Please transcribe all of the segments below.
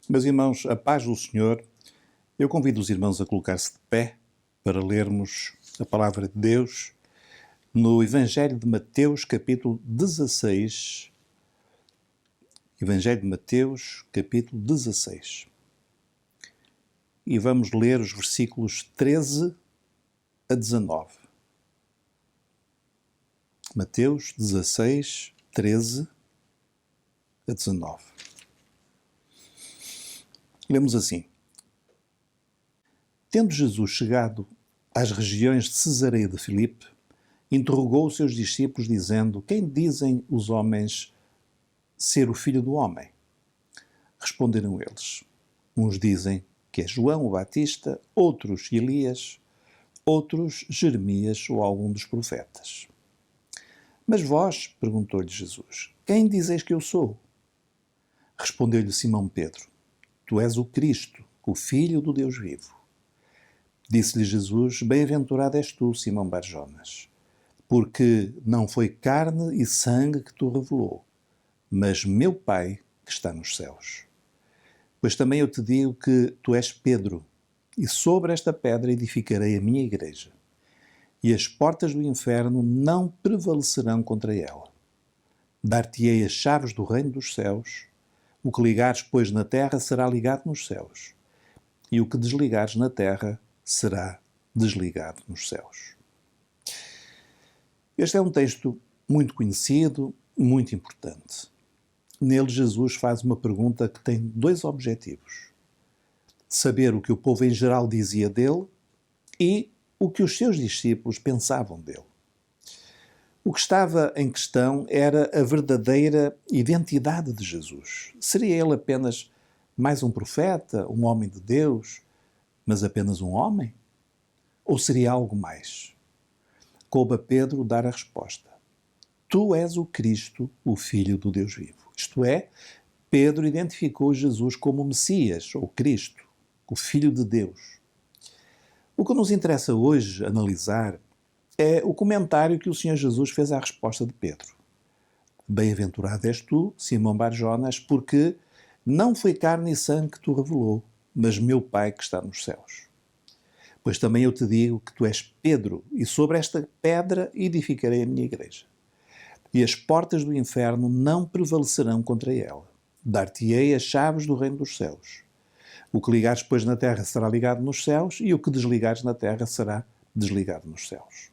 Meus irmãos, a paz do Senhor, eu convido os irmãos a colocar-se de pé para lermos a palavra de Deus no Evangelho de Mateus, capítulo 16. Evangelho de Mateus, capítulo 16. E vamos ler os versículos 13 a 19. Mateus 16, 13 a 19. Lemos assim: Tendo Jesus chegado às regiões de Cesareia de Filipe, interrogou os seus discípulos, dizendo: Quem dizem os homens ser o Filho do Homem? Responderam eles: Uns dizem que é João o Batista, outros Elias, outros Jeremias ou algum dos profetas. Mas vós, perguntou-lhe Jesus, quem dizeis que eu sou? Respondeu-lhe Simão Pedro: Tu és o Cristo, o Filho do Deus vivo. Disse-lhe Jesus: Bem-aventurado és tu, Simão Barjonas, porque não foi carne e sangue que te revelou, mas meu Pai que está nos céus. Pois também eu te digo que tu és Pedro, e sobre esta pedra edificarei a minha igreja, e as portas do inferno não prevalecerão contra ela. Dar-te-ei as chaves do reino dos céus. O que ligares, pois, na terra será ligado nos céus, e o que desligares na terra será desligado nos céus. Este é um texto muito conhecido, muito importante. Nele, Jesus faz uma pergunta que tem dois objetivos: saber o que o povo em geral dizia dele e o que os seus discípulos pensavam dele. O que estava em questão era a verdadeira identidade de Jesus. Seria ele apenas mais um profeta, um homem de Deus, mas apenas um homem? Ou seria algo mais? Coube a Pedro dar a resposta: Tu és o Cristo, o Filho do Deus vivo. Isto é, Pedro identificou Jesus como o Messias, ou Cristo, o Filho de Deus. O que nos interessa hoje analisar é o comentário que o Senhor Jesus fez à resposta de Pedro. Bem-aventurado és tu, Simão Barjonas, porque não foi carne e sangue que te revelou, mas meu Pai que está nos céus. Pois também eu te digo que tu és Pedro, e sobre esta pedra edificarei a minha igreja. E as portas do inferno não prevalecerão contra ela. Dar-te-ei as chaves do reino dos céus. O que ligares, pois, na terra será ligado nos céus, e o que desligares na terra será desligado nos céus.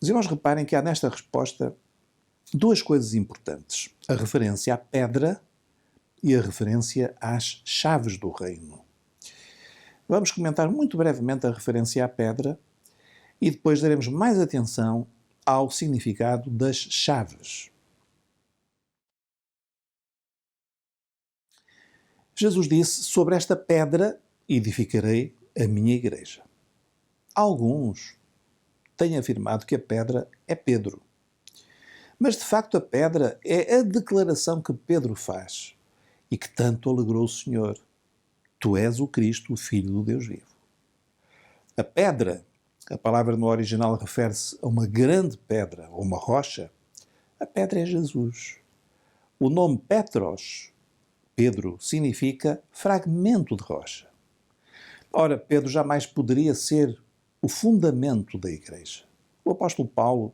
Os irmãos reparem que há nesta resposta duas coisas importantes: a referência à pedra e a referência às chaves do reino. Vamos comentar muito brevemente a referência à pedra e depois daremos mais atenção ao significado das chaves. Jesus disse: Sobre esta pedra edificarei a minha igreja. Alguns têm afirmado que a pedra é Pedro. Mas, de facto, a pedra é a declaração que Pedro faz e que tanto alegrou o Senhor. Tu és o Cristo, o Filho do Deus vivo. A pedra, a palavra no original refere-se a uma grande pedra, ou uma rocha. A pedra é Jesus. O nome Petros, Pedro, significa fragmento de rocha. Ora, Pedro jamais poderia ser o fundamento da igreja. O apóstolo Paulo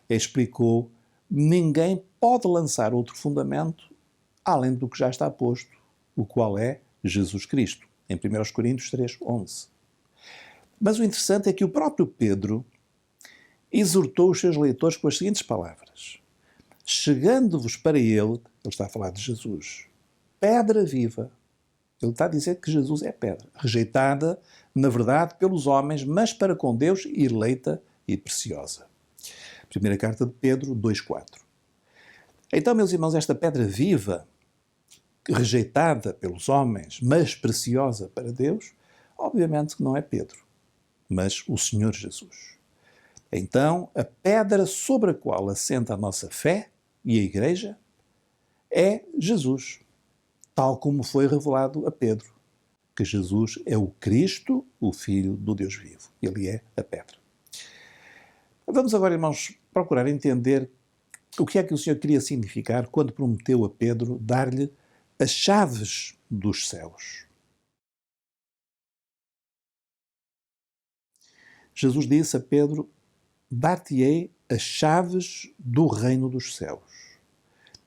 explicou: ninguém pode lançar outro fundamento além do que já está posto, o qual é Jesus Cristo, em 1 Coríntios 3:11. Mas o interessante é que o próprio Pedro exortou os seus leitores com as seguintes palavras: chegando-vos para ele está a falar de Jesus, pedra viva. Ele está a dizer que Jesus é pedra, rejeitada, na verdade, pelos homens, mas para com Deus eleita e preciosa. Primeira carta de Pedro 2:4. Então, meus irmãos, esta pedra viva, rejeitada pelos homens, mas preciosa para Deus, obviamente que não é Pedro, mas o Senhor Jesus. Então, a pedra sobre a qual assenta a nossa fé e a Igreja é Jesus, tal como foi revelado a Pedro. porque Jesus é o Cristo, o Filho do Deus vivo. Ele é a pedra. Vamos agora, irmãos, procurar entender o que é que o Senhor queria significar quando prometeu a Pedro dar-lhe as chaves dos céus. Jesus disse a Pedro: dar-te-ei as chaves do reino dos céus.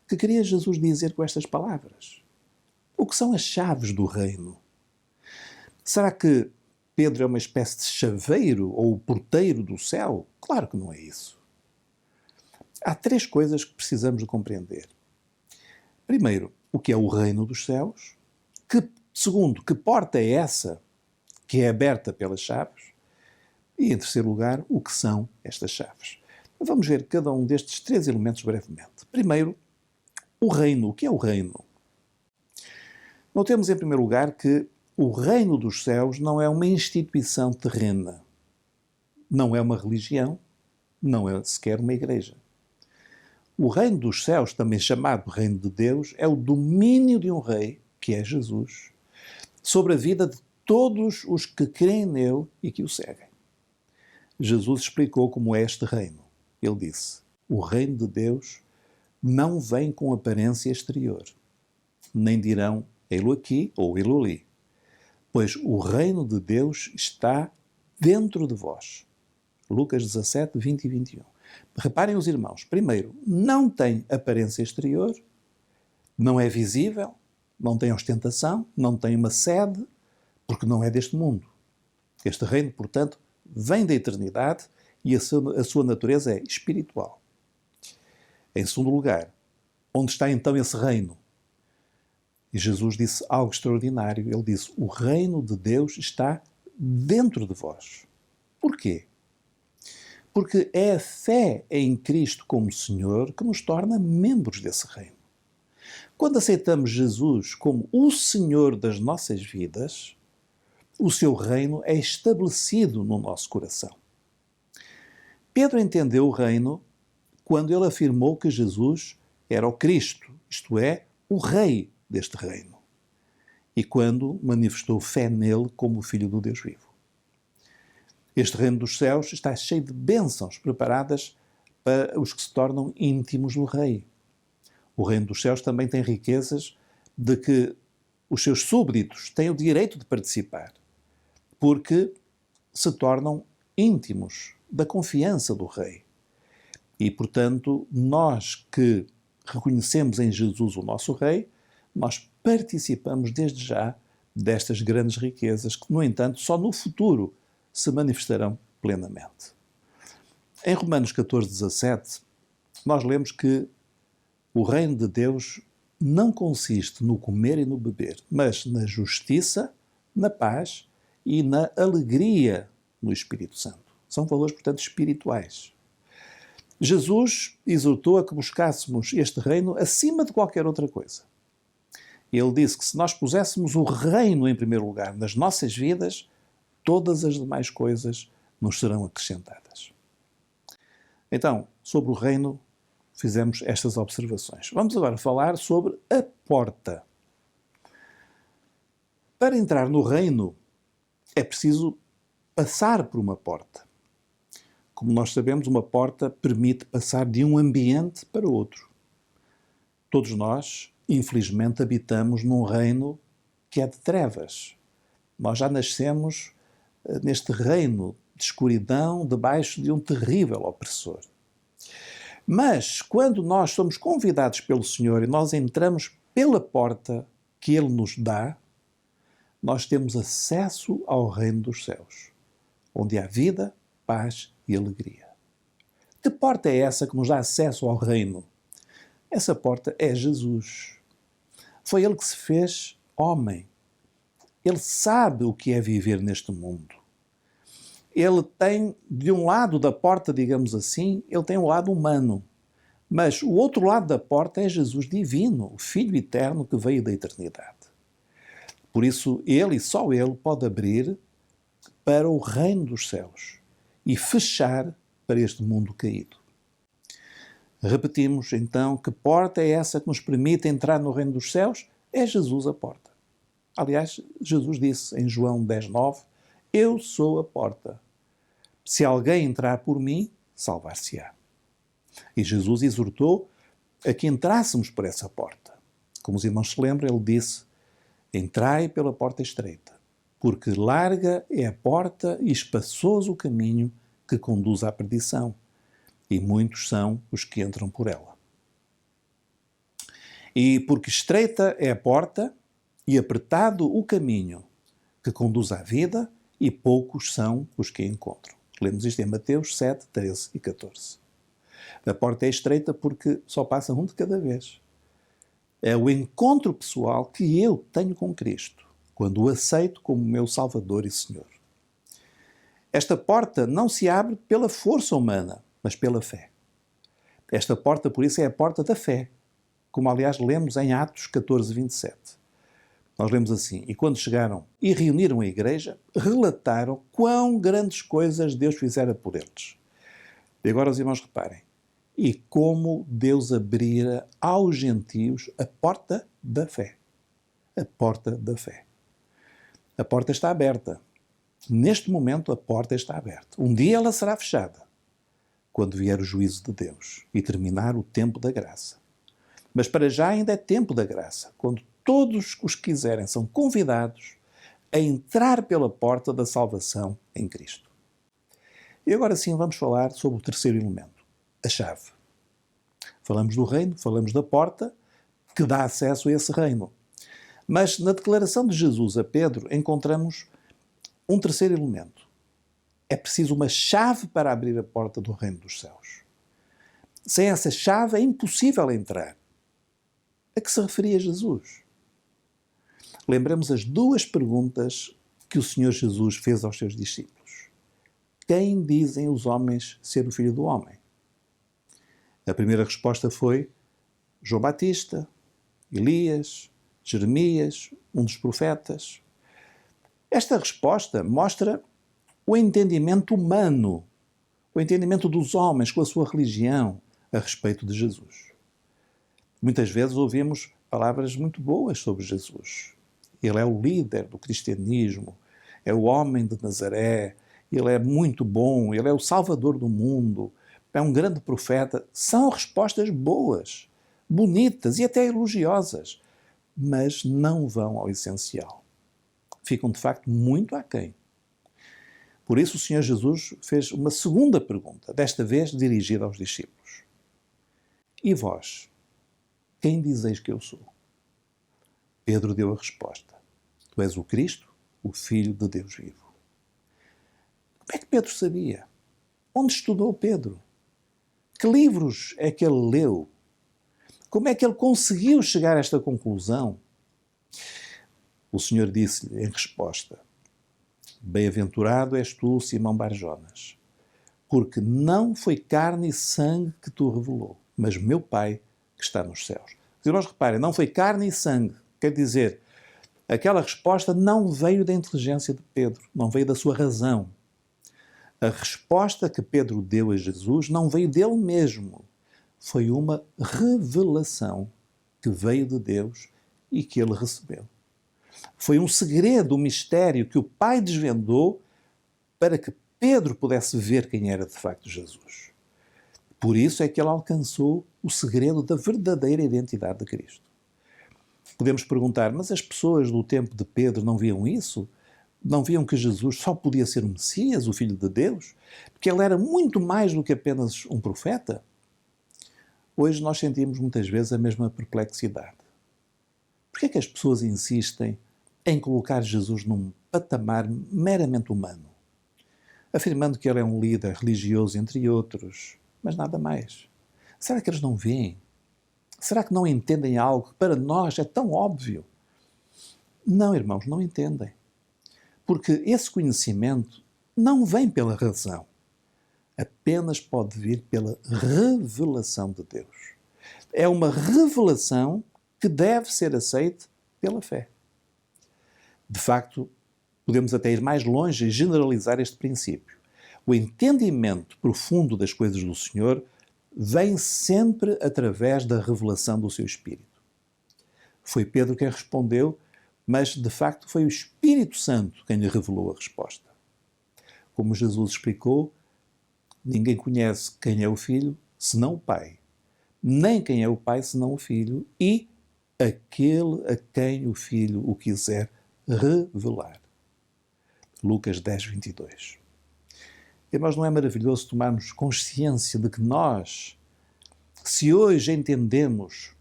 O que queria Jesus dizer com estas palavras? O que são as chaves do reino? Será que Pedro é uma espécie de chaveiro ou porteiro do céu? Claro que não é isso. Há três coisas que precisamos de compreender. Primeiro, o que é o reino dos céus? Segundo, que porta é essa que é aberta pelas chaves? E, em terceiro lugar, o que são estas chaves? Vamos ver cada um destes três elementos brevemente. Primeiro, o reino. O que é o reino? Notemos, em primeiro lugar, que o reino dos céus não é uma instituição terrena. Não é uma religião, não é sequer uma igreja. O reino dos céus, também chamado reino de Deus, é o domínio de um rei, que é Jesus, sobre a vida de todos os que creem nele e que o seguem. Jesus explicou como é este reino. Ele disse: o reino de Deus não vem com aparência exterior, nem dirão ei-lo aqui ou ei-lo ali, pois o reino de Deus está dentro de vós. Lucas 17, 20 e 21. Reparem os irmãos, primeiro, não tem aparência exterior, não é visível, não tem ostentação, não tem uma sede, porque não é deste mundo. Este reino, portanto, vem da eternidade e a sua natureza é espiritual. Em segundo lugar, onde está então esse reino? E Jesus disse algo extraordinário. Ele disse: o reino de Deus está dentro de vós. Porquê? Porque é a fé em Cristo como Senhor que nos torna membros desse reino. Quando aceitamos Jesus como o Senhor das nossas vidas, o seu reino é estabelecido no nosso coração. Pedro entendeu o reino quando ele afirmou que Jesus era o Cristo, isto é, o Rei deste reino, e quando manifestou fé nele como o Filho do Deus vivo. Este reino dos céus está cheio de bênçãos preparadas para os que se tornam íntimos do Rei. O reino dos céus também tem riquezas de que os seus súbditos têm o direito de participar, porque se tornam íntimos da confiança do Rei. E, portanto, nós que reconhecemos em Jesus o nosso Rei, nós participamos desde já destas grandes riquezas que, no entanto, só no futuro se manifestarão plenamente. Em Romanos 14, 17, nós lemos que o reino de Deus não consiste no comer e no beber, mas na justiça, na paz e na alegria no Espírito Santo. São valores, portanto, espirituais. Jesus exortou a que buscássemos este reino acima de qualquer outra coisa. Ele disse que se nós puséssemos o reino em primeiro lugar nas nossas vidas, todas as demais coisas nos serão acrescentadas. Então, sobre o reino, fizemos estas observações. Vamos agora falar sobre a porta. Para entrar no reino, é preciso passar por uma porta. Como nós sabemos, uma porta permite passar de um ambiente para outro. Todos nós, infelizmente, habitamos num reino que é de trevas. Nós já nascemos neste reino de escuridão, debaixo de um terrível opressor. Mas, quando nós somos convidados pelo Senhor e nós entramos pela porta que Ele nos dá, nós temos acesso ao reino dos céus, onde há vida, paz e alegria. Que porta é essa que nos dá acesso ao reino? Essa porta é Jesus. Foi Ele que se fez homem. Ele sabe o que é viver neste mundo. Ele tem, de um lado da porta, digamos assim, ele tem um lado humano. Mas o outro lado da porta é Jesus divino, o Filho eterno que veio da eternidade. Por isso, Ele e só Ele pode abrir para o reino dos céus e fechar para este mundo caído. Repetimos, então, que porta é essa que nos permite entrar no reino dos céus? É Jesus a porta. Aliás, Jesus disse em João 10:9, eu sou a porta. Se alguém entrar por mim, salvar-se-á. E Jesus exortou a que entrássemos por essa porta. Como os irmãos se lembram, ele disse, entrai pela porta estreita, porque larga é a porta e espaçoso o caminho que conduz à perdição, e muitos são os que entram por ela. E porque estreita é a porta e apertado o caminho que conduz à vida, e poucos são os que a encontram. Lemos isto em Mateus 7, 13 e 14. A porta é estreita porque só passa um de cada vez. É o encontro pessoal que eu tenho com Cristo, quando o aceito como meu Salvador e Senhor. Esta porta não se abre pela força humana, mas pela fé. Esta porta, por isso, é a porta da fé, como aliás lemos em Atos 14, 27. Nós lemos assim, e quando chegaram e reuniram a igreja, relataram quão grandes coisas Deus fizera por eles. E agora os irmãos reparem, e como Deus abrira aos gentios a porta da fé. A porta da fé. A porta está aberta. Neste momento a porta está aberta. Um dia ela será fechada, quando vier o juízo de Deus e terminar o tempo da graça. Mas para já ainda é tempo da graça, quando todos os que quiserem são convidados a entrar pela porta da salvação em Cristo. E agora sim vamos falar sobre o terceiro elemento, a chave. Falamos do reino, falamos da porta, que dá acesso a esse reino. Mas na declaração de Jesus a Pedro encontramos um terceiro elemento. É preciso uma chave para abrir a porta do reino dos céus. Sem essa chave é impossível entrar. A que se referia Jesus? Lembramos as duas perguntas que o Senhor Jesus fez aos seus discípulos. Quem dizem os homens ser o Filho do Homem? A primeira resposta foi João Batista, Elias, Jeremias, um dos profetas. Esta resposta mostra o entendimento humano, o entendimento dos homens com a sua religião a respeito de Jesus. Muitas vezes ouvimos palavras muito boas sobre Jesus. Ele é o líder do cristianismo, é o homem de Nazaré, ele é muito bom, ele é o salvador do mundo, é um grande profeta. São respostas boas, bonitas e até elogiosas, mas não vão ao essencial. Ficam, de facto, muito aquém. Por isso o Senhor Jesus fez uma segunda pergunta, desta vez dirigida aos discípulos. E vós, quem dizeis que eu sou? Pedro deu a resposta. Tu és o Cristo, o Filho de Deus vivo. Como é que Pedro sabia? Onde estudou Pedro? Que livros é que ele leu? Como é que ele conseguiu chegar a esta conclusão? O Senhor disse-lhe em resposta, bem-aventurado és tu, Simão Barjonas, porque não foi carne e sangue que tu revelou, mas meu Pai que está nos céus. Os irmãos reparem, não foi carne e sangue, quer dizer, aquela resposta não veio da inteligência de Pedro, não veio da sua razão. A resposta que Pedro deu a Jesus não veio dele mesmo, foi uma revelação que veio de Deus e que ele recebeu. Foi um segredo, um mistério que o Pai desvendou para que Pedro pudesse ver quem era de facto Jesus. Por isso é que ele alcançou o segredo da verdadeira identidade de Cristo. Podemos perguntar, mas as pessoas do tempo de Pedro não viam isso? Não viam que Jesus só podia ser o Messias, o Filho de Deus? Porque ele era muito mais do que apenas um profeta? Hoje nós sentimos muitas vezes a mesma perplexidade. Por que é que as pessoas insistem em colocar Jesus num patamar meramente humano, afirmando que ele é um líder religioso, entre outros, mas nada mais? Será que eles não veem? Será que não entendem algo que para nós é tão óbvio? Não, irmãos, não entendem. Porque esse conhecimento não vem pela razão, apenas pode vir pela revelação de Deus. É uma revelação que deve ser aceita pela fé. De facto, podemos até ir mais longe e generalizar este princípio. O entendimento profundo das coisas do Senhor vem sempre através da revelação do seu Espírito. Foi Pedro quem respondeu mas de facto foi o Espírito Santo quem lhe revelou a resposta. Como Jesus explicou, ninguém conhece quem é o Filho senão o Pai, nem quem é o Pai senão o Filho e aquele a quem o Filho o quiser revelar. Lucas 10, 22. Irmãos, não é maravilhoso tomarmos consciência de que nós, se hoje entendemos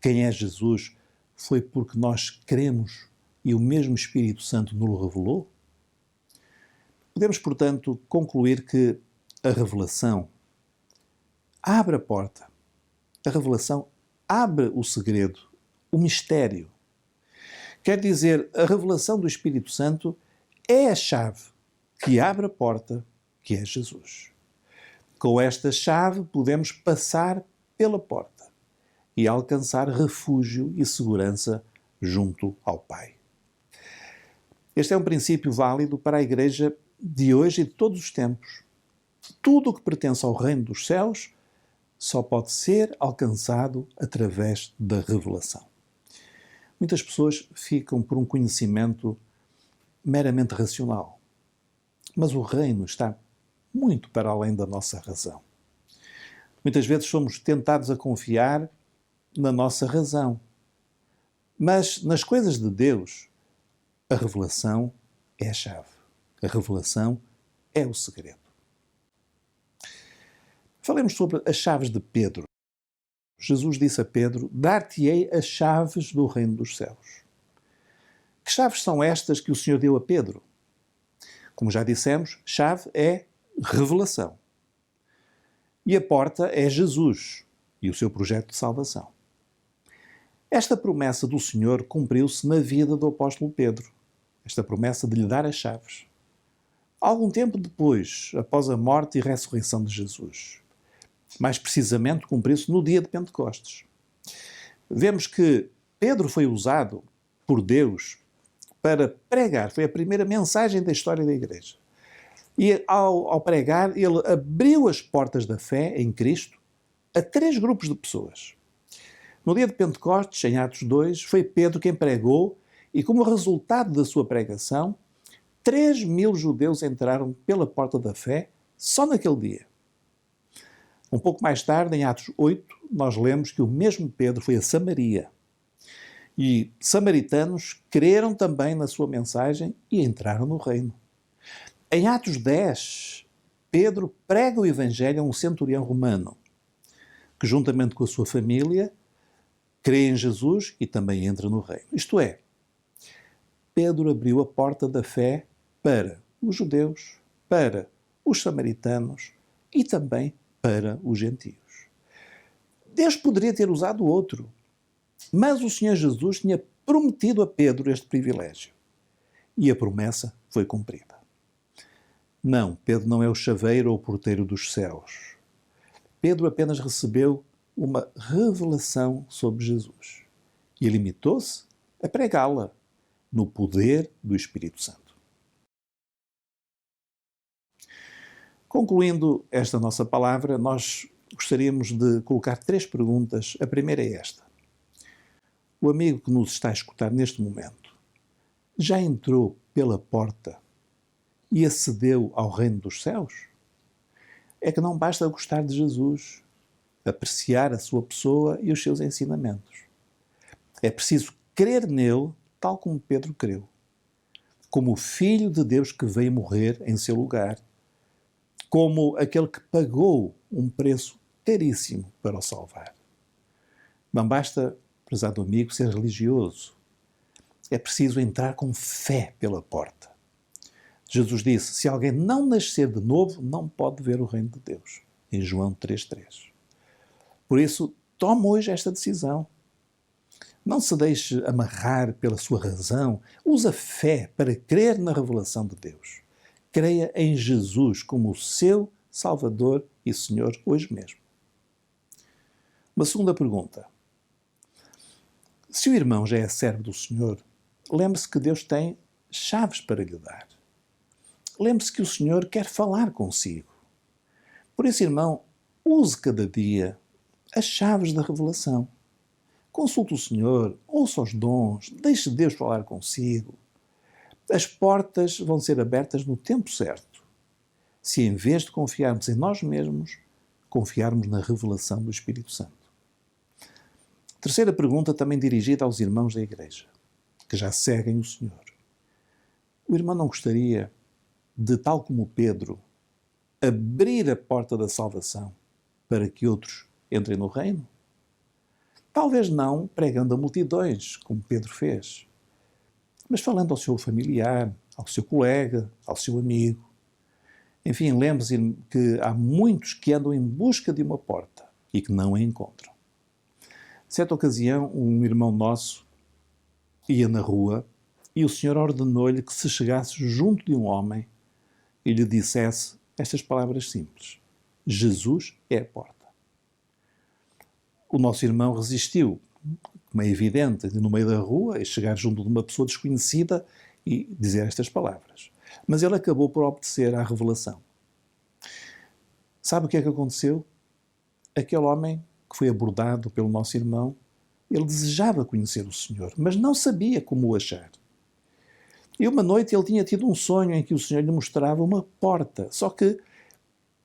quem é Jesus, foi porque nós cremos e o mesmo Espírito Santo nos revelou? Podemos, portanto, concluir que a revelação abre a porta. A revelação abre o segredo, o mistério. Quer dizer, a revelação do Espírito Santo é a chave que abre a porta, que é Jesus. Com esta chave podemos passar pela porta e alcançar refúgio e segurança junto ao Pai. Este é um princípio válido para a Igreja de hoje e de todos os tempos. Tudo o que pertence ao reino dos céus só pode ser alcançado através da revelação. Muitas pessoas ficam por um conhecimento meramente racional, mas o reino está muito para além da nossa razão. Muitas vezes somos tentados a confiar na nossa razão, mas nas coisas de Deus, a revelação é a chave. A revelação é o segredo. Falemos sobre as chaves de Pedro. Jesus disse a Pedro: dar-te-ei as chaves do reino dos céus. Que chaves são estas que o Senhor deu a Pedro? Como já dissemos, chave é revelação. E a porta é Jesus e o seu projeto de salvação. Esta promessa do Senhor cumpriu-se na vida do apóstolo Pedro. Esta promessa de lhe dar as chaves. Algum tempo depois, após a morte e ressurreição de Jesus. Mais precisamente, cumpriu-se no dia de Pentecostes. Vemos que Pedro foi usado por Deus para pregar. Foi a primeira mensagem da história da Igreja. E ao pregar, ele abriu as portas da fé em Cristo a 3 grupos de pessoas. No dia de Pentecostes, em Atos 2, foi Pedro quem pregou e, como resultado da sua pregação, 3.000 judeus entraram pela porta da fé só naquele dia. Um pouco mais tarde, em Atos 8, nós lemos que o mesmo Pedro foi a Samaria. E samaritanos creram também na sua mensagem e entraram no reino. Em Atos 10, Pedro prega o Evangelho a um centurião romano, que juntamente com a sua família crê em Jesus e também entra no reino. Isto é, Pedro abriu a porta da fé para os judeus, para os samaritanos e também para os gentios. Deus poderia ter usado outro, mas o Senhor Jesus tinha prometido a Pedro este privilégio e a promessa foi cumprida. Não, Pedro não é o chaveiro ou o porteiro dos céus. Pedro apenas recebeu uma revelação sobre Jesus e limitou-se a pregá-la no poder do Espírito Santo. Concluindo esta nossa palavra, nós gostaríamos de colocar 3 perguntas. A primeira é esta. O amigo que nos está a escutar neste momento já entrou pela porta e acedeu ao reino dos céus? É que não basta gostar de Jesus, apreciar a sua pessoa e os seus ensinamentos. É preciso crer nele tal como Pedro creu, como o Filho de Deus que veio morrer em seu lugar, como aquele que pagou um preço caríssimo para o salvar. Não basta, prezado amigo, ser religioso. É preciso entrar com fé pela porta. Jesus disse: se alguém não nascer de novo, não pode ver o reino de Deus. Em João 3,3. Por isso, tome hoje esta decisão. Não se deixe amarrar pela sua razão. Use a fé para crer na revelação de Deus. Creia em Jesus como o seu Salvador e Senhor hoje mesmo. Uma segunda pergunta. Se o irmão já é servo do Senhor, lembre-se que Deus tem chaves para lhe dar. Lembre-se que o Senhor quer falar consigo. Por isso, irmão, use cada dia as chaves da revelação. Consulte o Senhor, ouça os dons, deixe Deus falar consigo. As portas vão ser abertas no tempo certo, se em vez de confiarmos em nós mesmos, confiarmos na revelação do Espírito Santo. Terceira pergunta, também dirigida aos irmãos da Igreja, que já seguem o Senhor. O irmão não gostaria de, tal como Pedro, abrir a porta da salvação para que outros entrem no reino? Talvez não pregando a multidões, como Pedro fez, mas falando ao seu familiar, ao seu colega, ao seu amigo. Enfim, lembre-se que há muitos que andam em busca de uma porta e que não a encontram. Certa ocasião, um irmão nosso ia na rua e o Senhor ordenou-lhe que se chegasse junto de um homem e lhe dissesse estas palavras simples: Jesus é a porta. O nosso irmão resistiu, como é evidente, no meio da rua, e chegar junto de uma pessoa desconhecida e dizer estas palavras. Mas ele acabou por obedecer à revelação. Sabe o que é que aconteceu? Aquele homem que foi abordado pelo nosso irmão, ele desejava conhecer o Senhor, mas não sabia como o achar. E uma noite ele tinha tido um sonho em que o Senhor lhe mostrava uma porta, só que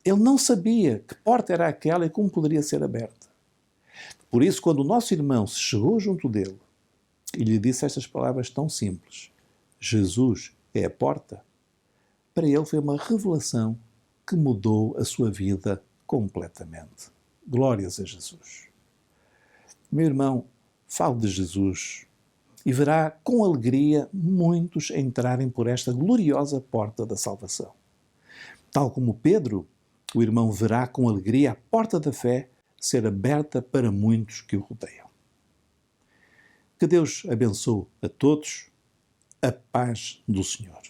ele não sabia que porta era aquela e como poderia ser aberta. Por isso, quando o nosso irmão se chegou junto dele e lhe disse estas palavras tão simples: Jesus é a porta, para ele foi uma revelação que mudou a sua vida completamente. Glórias a Jesus. Meu irmão, fale de Jesus e verá com alegria muitos entrarem por esta gloriosa porta da salvação. Tal como Pedro, o irmão verá com alegria a porta da fé ser aberta para muitos que o rodeiam. Que Deus abençoe a todos. A paz do Senhor.